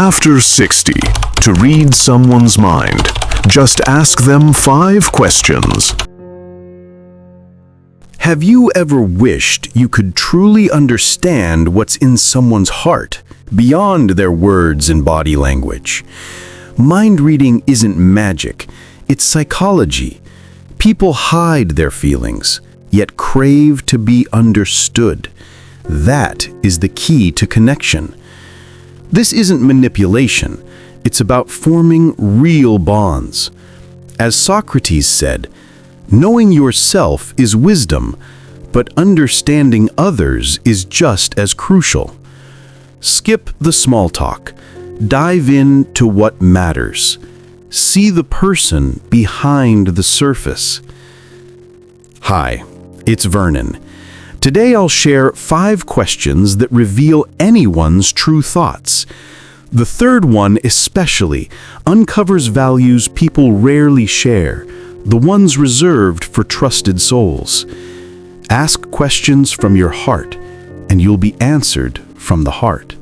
After 60, to read someone's mind, just ask them 5 questions. Have you ever wished you could truly understand what's in someone's heart, beyond their words and body language? Mind reading isn't magic, it's psychology. People hide their feelings, yet crave to be understood. That is the key to connection. This isn't manipulation, it's about forming real bonds. As Socrates said, knowing yourself is wisdom, but understanding others is just as crucial. Skip the small talk. Dive into what matters. See the person behind the surface. Hi, it's Vernon. Today I'll share 5 questions that reveal anyone's true thoughts. The third one especially uncovers values people rarely share, the ones reserved for trusted souls. Ask questions from your heart, and you'll be answered from the heart.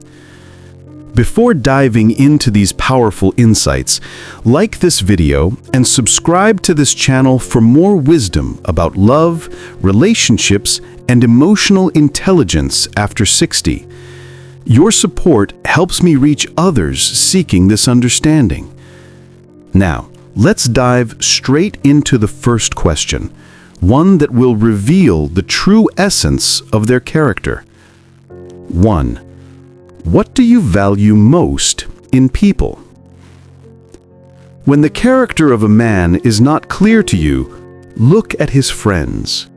Before diving into these powerful insights, like this video and subscribe to this channel for more wisdom about love, relationships, and emotional intelligence after 60. Your support helps me reach others seeking this understanding. Now, let's dive straight into the first question, one that will reveal the true essence of their character. 1. What do you value most in people? When the character of a man is not clear to you, look at his friends.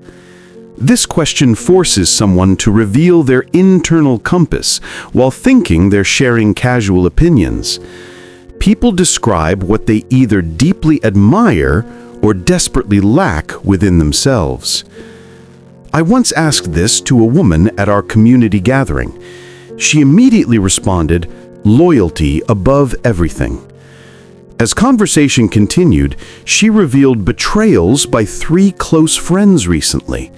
This question forces someone to reveal their internal compass while thinking they're sharing casual opinions. People describe what they either deeply admire or desperately lack within themselves. I once asked this to a woman at our community gathering. She immediately responded, "Loyalty above everything." As conversation continued, she revealed betrayals by 3 close friends recently.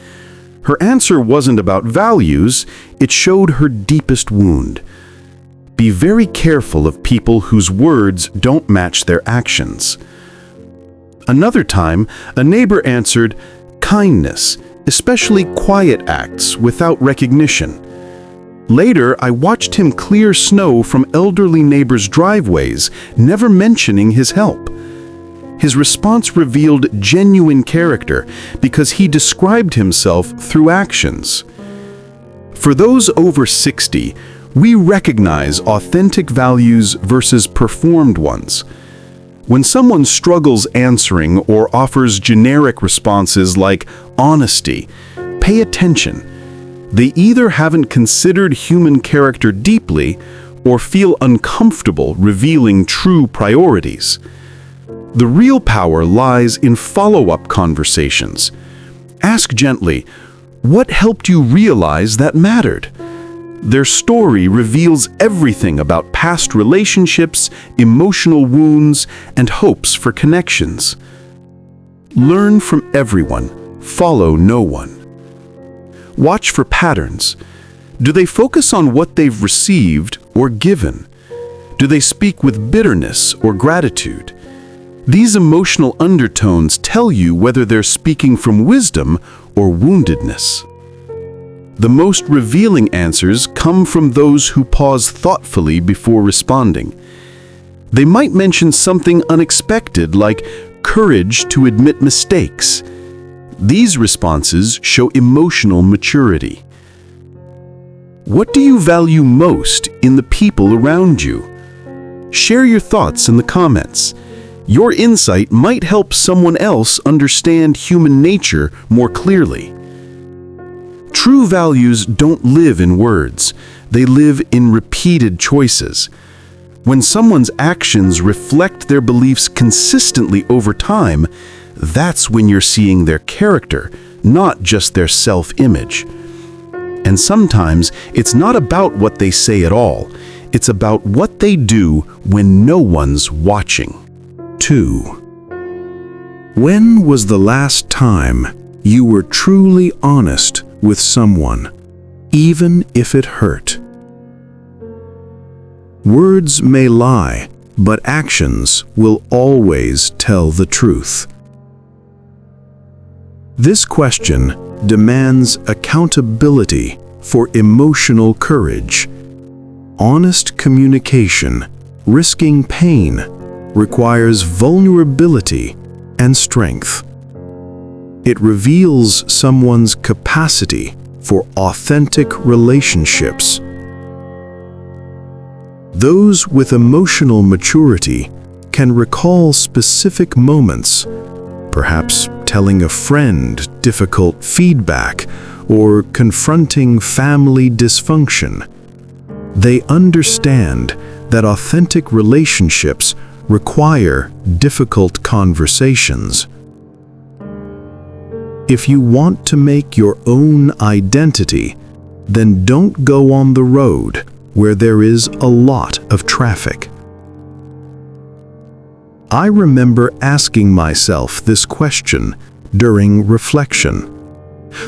Her answer wasn't about values, it showed her deepest wound. Be very careful of people whose words don't match their actions. Another time, a neighbor answered, "Kindness, especially quiet acts without recognition." Later, I watched him clear snow from elderly neighbors' driveways, never mentioning his help. His response revealed genuine character because he described himself through actions. For those over 60, we recognize authentic values versus performed ones. When someone struggles answering or offers generic responses like honesty, pay attention. They either haven't considered human character deeply or feel uncomfortable revealing true priorities. The real power lies in follow-up conversations. Ask gently, what helped you realize that mattered? Their story reveals everything about past relationships, emotional wounds, and hopes for connections. Learn from everyone, follow no one. Watch for patterns. Do they focus on what they've received or given? Do they speak with bitterness or gratitude? These emotional undertones tell you whether they're speaking from wisdom or woundedness. The most revealing answers come from those who pause thoughtfully before responding. They might mention something unexpected like courage to admit mistakes. These responses show emotional maturity. What do you value most in the people around you? Share your thoughts in the comments. Your insight might help someone else understand human nature more clearly. True values don't live in words, they live in repeated choices. When someone's actions reflect their beliefs consistently over time, that's when you're seeing their character, not just their self-image. And sometimes it's not about what they say at all, it's about what they do when no one's watching. 2. When was the last time you were truly honest with someone, even if it hurt? Words may lie, but actions will always tell the truth. This question demands accountability for emotional courage. Honest communication, risking pain, requires vulnerability and strength. It reveals someone's capacity for authentic relationships. Those with emotional maturity can recall specific moments, perhaps telling a friend difficult feedback or confronting family dysfunction. They understand that authentic relationships require difficult conversations. If you want to make your own identity, then don't go on the road where there is a lot of traffic. I remember asking myself this question during reflection.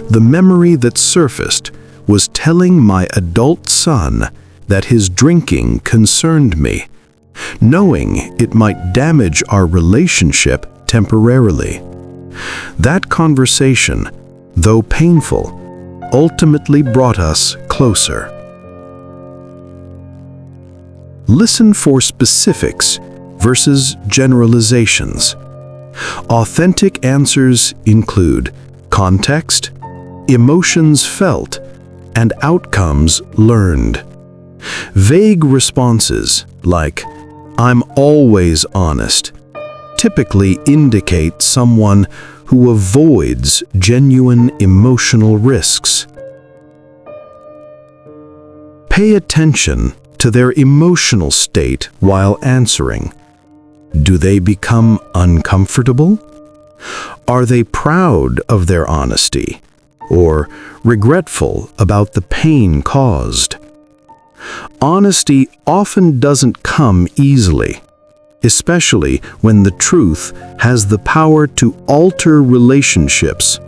The memory that surfaced was telling my adult son that his drinking concerned me, knowing it might damage our relationship temporarily. That conversation, though painful, ultimately brought us closer. Listen for specifics versus generalizations. Authentic answers include context, emotions felt, and outcomes learned. Vague responses like, "I'm always honest," typically indicate someone who avoids genuine emotional risks. Pay attention to their emotional state while answering. Do they become uncomfortable? Are they proud of their honesty or regretful about the pain caused? Honesty often doesn't come easily, especially when the truth has the power to alter relationships.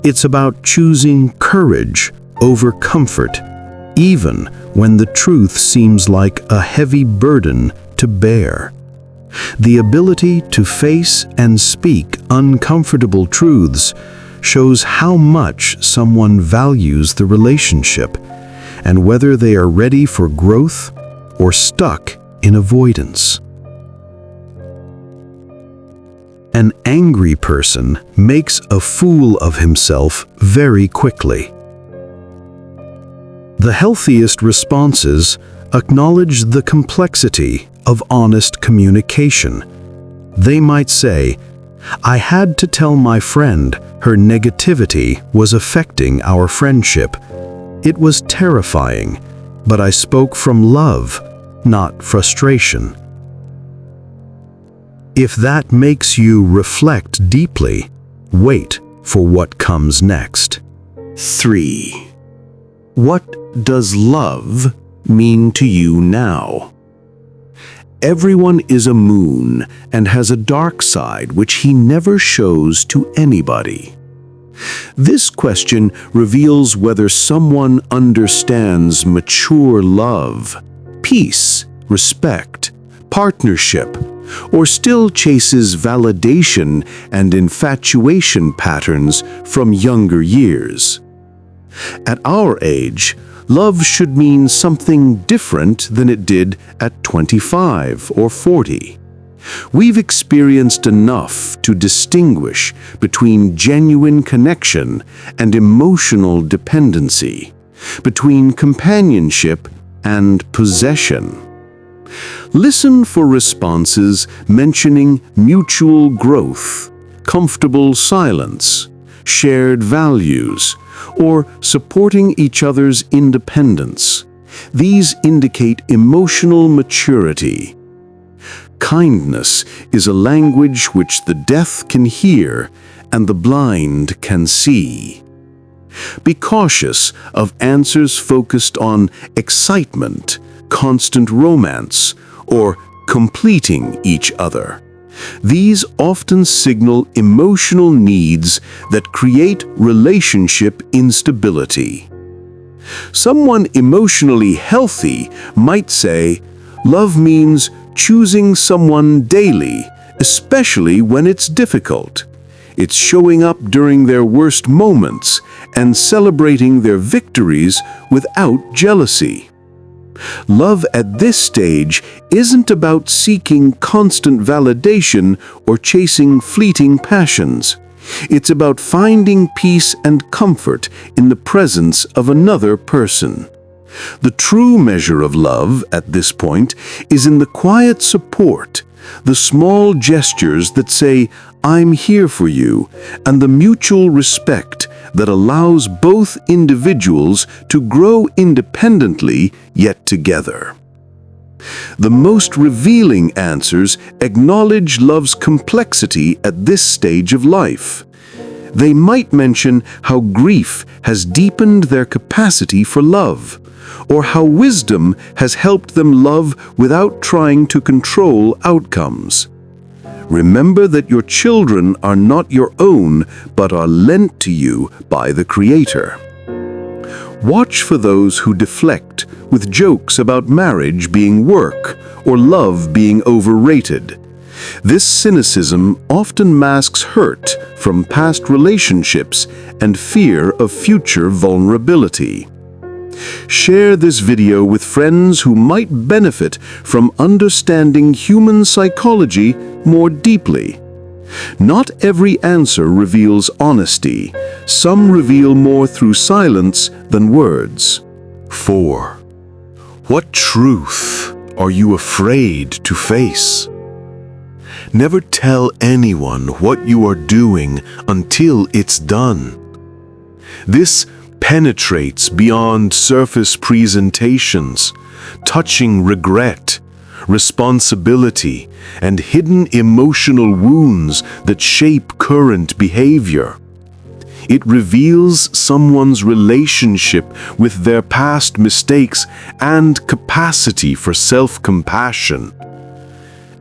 It's about choosing courage over comfort, even when the truth seems like a heavy burden to bear. The ability to face and speak uncomfortable truths shows how much someone values the relationship and whether they are ready for growth or stuck in avoidance. An angry person makes a fool of himself very quickly. The healthiest responses acknowledge the complexity of honest communication. They might say, "I had to tell my friend her negativity was affecting our friendship. It was terrifying, but I spoke from love, not frustration." If that makes you reflect deeply, wait for what comes next. 3. What does love mean to you now? Everyone is a moon and has a dark side which he never shows to anybody. This question reveals whether someone understands mature love, peace, respect, partnership, or still chases validation and infatuation patterns from younger years. At our age, love should mean something different than it did at 25 or 40. We've experienced enough to distinguish between genuine connection and emotional dependency, between companionship and possession. Listen for responses mentioning mutual growth, comfortable silence, shared values, or supporting each other's independence. These indicate emotional maturity. Kindness is a language which the deaf can hear and the blind can see. Be cautious of answers focused on excitement, constant romance, or completing each other. These often signal emotional needs that create relationship instability. Someone emotionally healthy might say, Love means choosing someone daily, especially when it's difficult. It's showing up during their worst moments and celebrating their victories without jealousy. Love at this stage isn't about seeking constant validation or chasing fleeting passions. It's about finding peace and comfort in the presence of another person. The true measure of love at this point is in the quiet support, the small gestures that say, "I'm here for you," and the mutual respect that allows both individuals to grow independently yet together. The most revealing answers acknowledge love's complexity at this stage of life. They might mention how grief has deepened their capacity for love, or how wisdom has helped them love without trying to control outcomes. Remember that your children are not your own, but are lent to you by the Creator. Watch for those who deflect with jokes about marriage being work or love being overrated. This cynicism often masks hurt from past relationships and fear of future vulnerability. Share this video with friends who might benefit from understanding human psychology more deeply. Not every answer reveals honesty. Some reveal more through silence than words. 4. What truth are you afraid to face? Never tell anyone what you are doing until it's done. This penetrates beyond surface presentations, touching regret, responsibility, and hidden emotional wounds that shape current behavior. It reveals someone's relationship with their past mistakes and capacity for self-compassion.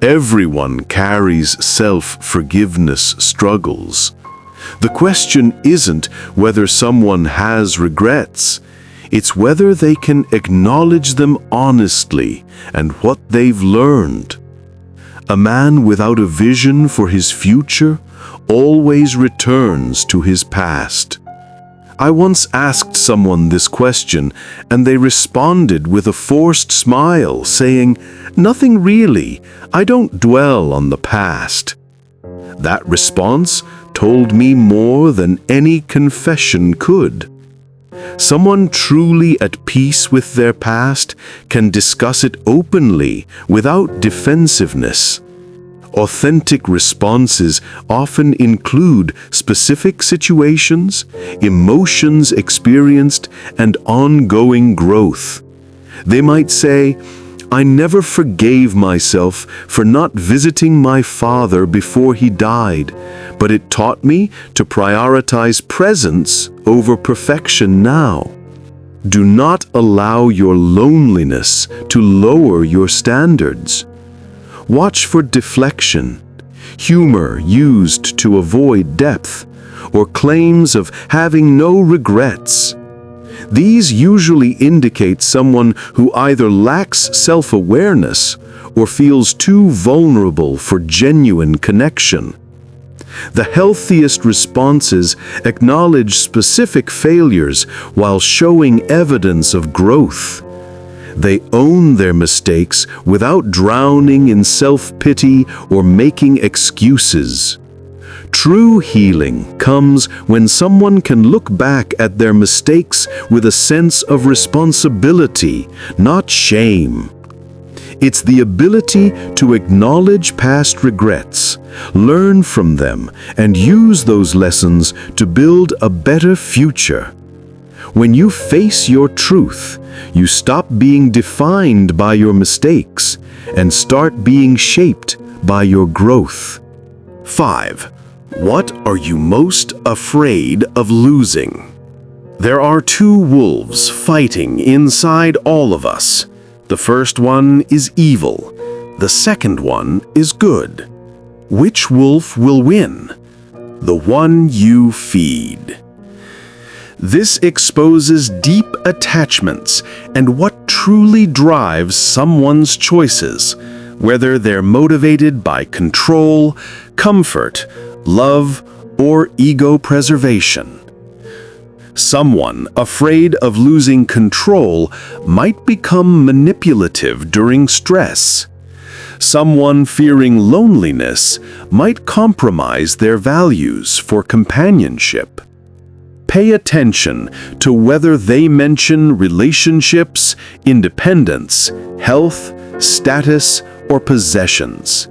Everyone carries self-forgiveness struggles. The question isn't whether someone has regrets, it's whether they can acknowledge them honestly and what they've learned. A man without a vision for his future always returns to his past. I once asked someone this question, and they responded with a forced smile, saying, "Nothing really. I don't dwell on the past." That response told me more than any confession could. Someone truly at peace with their past can discuss it openly without defensiveness. Authentic responses often include specific situations, emotions experienced, and ongoing growth. They might say, "I never forgave myself for not visiting my father before he died, but it taught me to prioritize presence over perfection now." Do not allow your loneliness to lower your standards. Watch for deflection, humor used to avoid depth, or claims of having no regrets. These usually indicate someone who either lacks self-awareness or feels too vulnerable for genuine connection. The healthiest responses acknowledge specific failures while showing evidence of growth. They own their mistakes without drowning in self-pity or making excuses. True healing comes when someone can look back at their mistakes with a sense of responsibility, not shame. It's the ability to acknowledge past regrets, learn from them, and use those lessons to build a better future. When you face your truth, you stop being defined by your mistakes and start being shaped by your growth. 5. What are you most afraid of losing? There are two wolves fighting inside all of us. The first one is evil. The second one is good. Which wolf will win? The one you feed. This exposes deep attachments and what truly drives someone's choices, whether they're motivated by control, comfort, love, or ego preservation. Someone afraid of losing control might become manipulative during stress. Someone fearing loneliness might compromise their values for companionship. Pay attention to whether they mention relationships, independence, health, status, or possessions.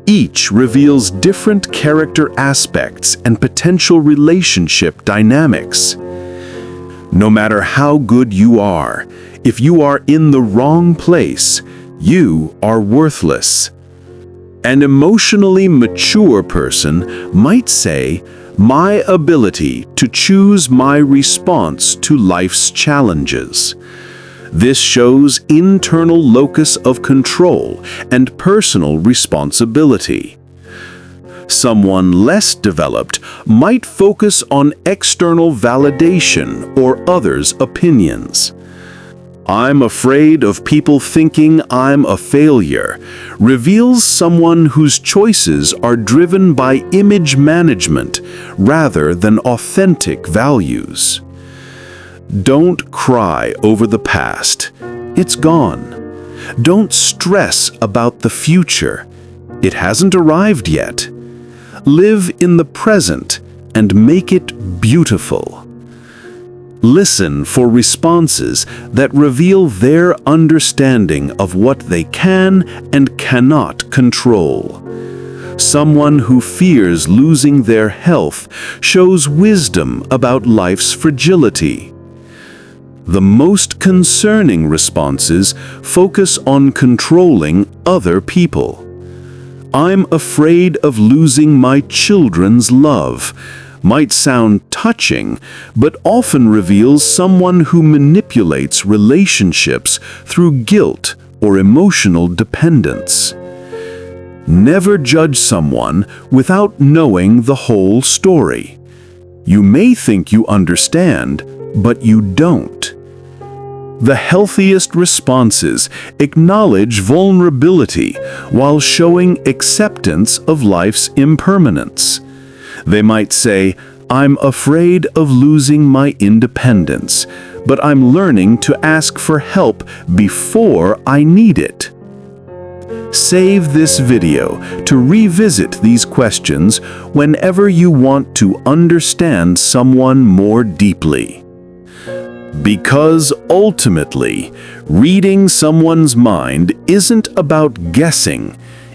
Each reveals different character aspects and potential relationship dynamics. No matter how good you are, if you are in the wrong place, you are worthless. An emotionally mature person might say, "My ability to choose my response to life's challenges." This shows internal locus of control and personal responsibility. Someone less developed might focus on external validation or others' opinions. "I'm afraid of people thinking I'm a failure," reveals someone whose choices are driven by image management rather than authentic values. Don't cry over the past. It's gone. Don't stress about the future. It hasn't arrived yet. Live in the present and make it beautiful. Listen for responses that reveal their understanding of what they can and cannot control. Someone who fears losing their health shows wisdom about life's fragility. The most concerning responses focus on controlling other people. "I'm afraid of losing my children's love," might sound touching, but often reveals someone who manipulates relationships through guilt or emotional dependence. Never judge someone without knowing the whole story. You may think you understand, but you don't. The healthiest responses acknowledge vulnerability while showing acceptance of life's impermanence. They might say, "I'm afraid of losing my independence, but I'm learning to ask for help before I need it." Save this video to revisit these questions whenever you want to understand someone more deeply. Because ultimately, reading someone's mind isn't about guessing,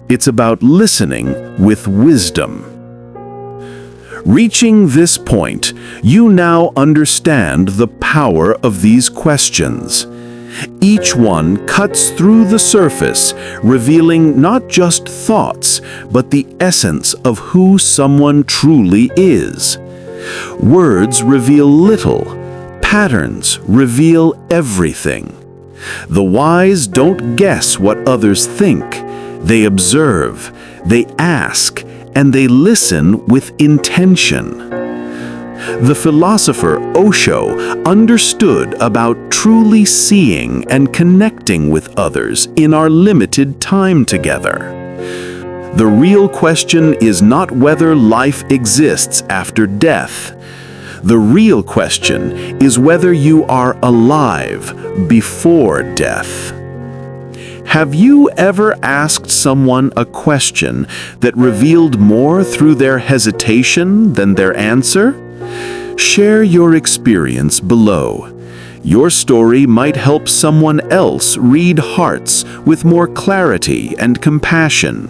it's about listening with wisdom. Reaching this point, you now understand the power of these questions. Each one cuts through the surface, revealing not just thoughts, but the essence of who someone truly is. Words reveal little. Patterns reveal everything. The wise don't guess what others think. They observe, they ask, and they listen with intention. The philosopher Osho understood about truly seeing and connecting with others in our limited time together. The real question is not whether life exists after death. The real question is whether you are alive before death. Have you ever asked someone a question that revealed more through their hesitation than their answer? Share your experience below. Your story might help someone else read hearts with more clarity and compassion.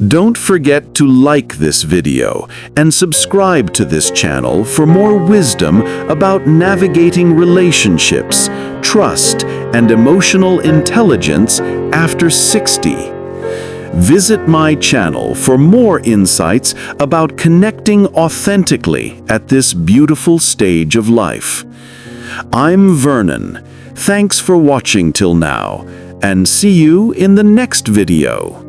Don't forget to like this video and subscribe to this channel for more wisdom about navigating relationships, trust, and emotional intelligence after 60. Visit my channel for more insights about connecting authentically at this beautiful stage of life. I'm Vernon. Thanks for watching till now, and see you in the next video.